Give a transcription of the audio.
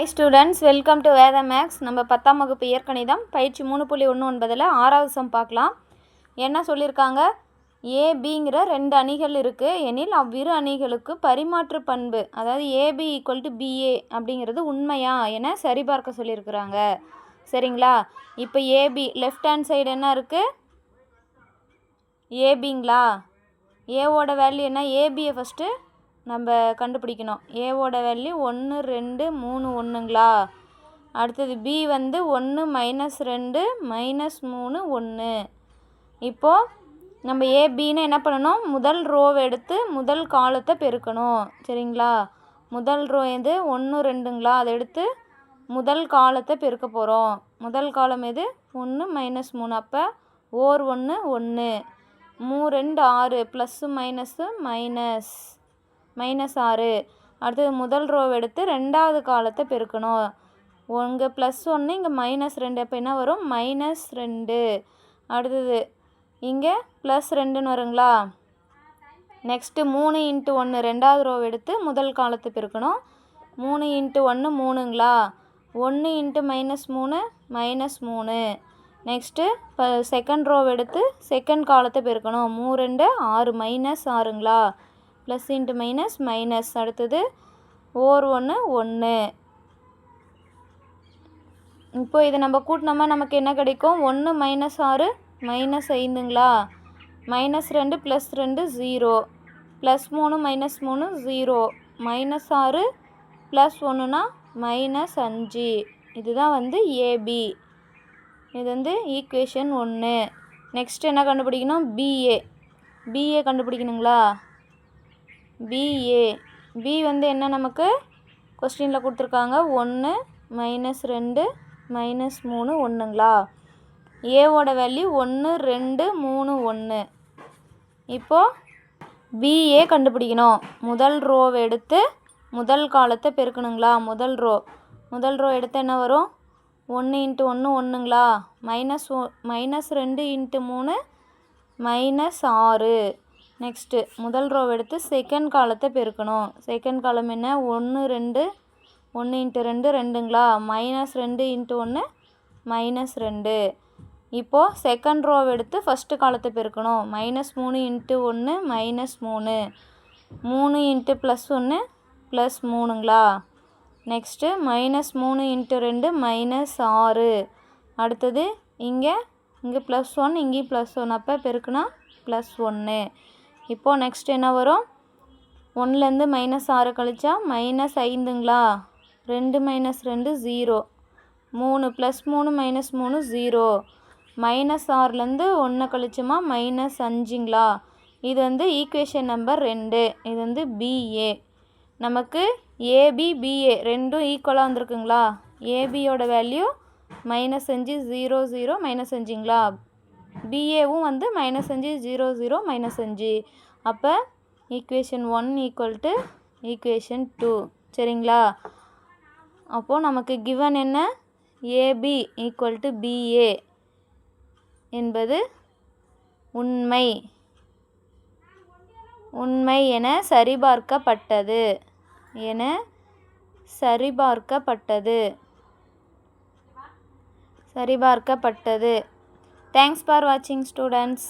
High students, welcome to வேத maths. நம்ம 10ஆம் வகுப்பு இயற்கணிதம் பயிற்சி 3.19 ஆறாவது சம் பார்க்கலாம். என்ன சொல்லியிருக்காங்க? ஏபிங்கிற 2 அணிகள் இருக்குது எனில் அவ்விரு அணிகளுக்கு பரிமாற்று பண்பு, அதாவது ஏபி ஈக்குவல் டு பிஏ அப்படிங்கிறது உண்மையா என சரிபார்க்க சொல்லியிருக்கிறாங்க. சரிங்களா? இப்போ ஏபி லெஃப்ட் ஹேண்ட் சைடு என்ன இருக்குது? ஏபிங்களா? ஏவோட வேல்யூ என்ன? ஏபியை ஃபஸ்ட்டு நம்ம கண்டுபிடிக்கணும். ஏவோட வேல்யூ 1 2 3 1ங்களா? அடுத்தது பி வந்து 1 -2 -3 1. இப்போது நம்ம ஏபின்னு என்ன பண்ணணும்? முதல் ரோவை எடுத்து முதல் காலத்தை பெருக்கணும். சரிங்களா? முதல் ரோ எது? 1 2ங்களா? அதை எடுத்து முதல் காலத்தை பெருக்க போகிறோம். முதல் காலம் எது? 1 -3. அப்போ ஓர் 1 1, 3 2 6, ப்ளஸ்ஸு மைனஸு -6. அடுத்தது முதல் ரோவை எடுத்து ரெண்டாவது காலத்தை பெருக்கணும். இங்கே +1, இங்கே -2. அப்போ என்ன வரும்? -2. அடுத்தது இங்கே +2ன்னு வருங்களா? நெக்ஸ்ட்டு 3 × 1 ரெண்டாவது ரோவை எடுத்து முதல் காலத்தை பெருக்கணும். 3 × 1 3ங்களா? 1 × -3 -3. நெக்ஸ்ட்டு இப்போ செகண்ட் ரோவை எடுத்து செகண்ட் காலத்தை பெருக்கணும். 3 2 6 -6ங்களா? Plus into minus. அடுத்தது ஓர் 1 1. இப்போ இதை நம்ம கூட்டினோமா நமக்கு என்ன கிடைக்கும்? 1 -6 -5ங்களா? -2 +2 0, +3 -3 0, -6 +1னா -5. இதுதான் வந்து ஏபி. இது வந்து ஈக்குவேஷன் 1. நெக்ஸ்ட் என்ன கண்டுபிடிக்கணும்? பிஏ கண்டுபிடிக்கணுங்களா? பி வந்து என்ன நமக்கு கொஸ்டினில் கொடுத்துருக்காங்க? 1 -2 -3 1ங்களா? ஏவோட வேல்யூ 1 2 3 1. இப்போது பிஏ கண்டுபிடிக்கணும். முதல் ரோவை எடுத்து முதல் காலத்தை பெருக்கணுங்களா? முதல் ரோ எடுத்து என்ன வரும்? 1 × 1 1ங்களா? -2 × 3 -6. நெக்ஸ்ட்டு முதல் ரோவை எடுத்து செகண்ட் காலத்தை பெருக்கணும். செகண்ட் காலம் என்ன? 1 2 1 × 2 2ங்களா? -2 × 1 -2. இப்போது செகண்ட் ரோவை எடுத்து ஃபஸ்ட்டு காலத்தை பெருக்கணும். -3 × 1 -3, 3 × +1 +3ங்களா? நெக்ஸ்ட்டு -3 × 2 -6. அடுத்தது இங்கே +1, இங்கேயும் +1. அப்போ பெருக்குனா +1. இப்போது நெக்ஸ்ட் என்ன வரும்? 1லேருந்து -6 கழிச்சா -5ங்களா? 2 -2 0, 3 +3 -3 0, -6லேருந்து 1 கழிச்சோமா -5ங்களா? இது வந்து ஈக்குவேஷன் நம்பர் 2. இது வந்து பிஏ. நமக்கு ஏபி பிஏ ரெண்டும் ஈக்குவலாக வந்திருக்குங்களா? ஏபியோட வேல்யூ -5 0 0 -5ங்களா? பிஏவும் வந்து -5 0 0 -5. அப்போ ஈக்குவேஷன் 1 ஈக்குவல் டு ஈக்குவேஷன் 2. சரிங்களா? அப்போது நமக்கு கிவன் என்ன? ஏபி ஈக்குவல் டு பிஏ என்பது உண்மை என சரிபார்க்கப்பட்டது. தேங்க்ஸ் ஃபார் வாட்சிங் ஸ்டூடெண்ட்ஸ்.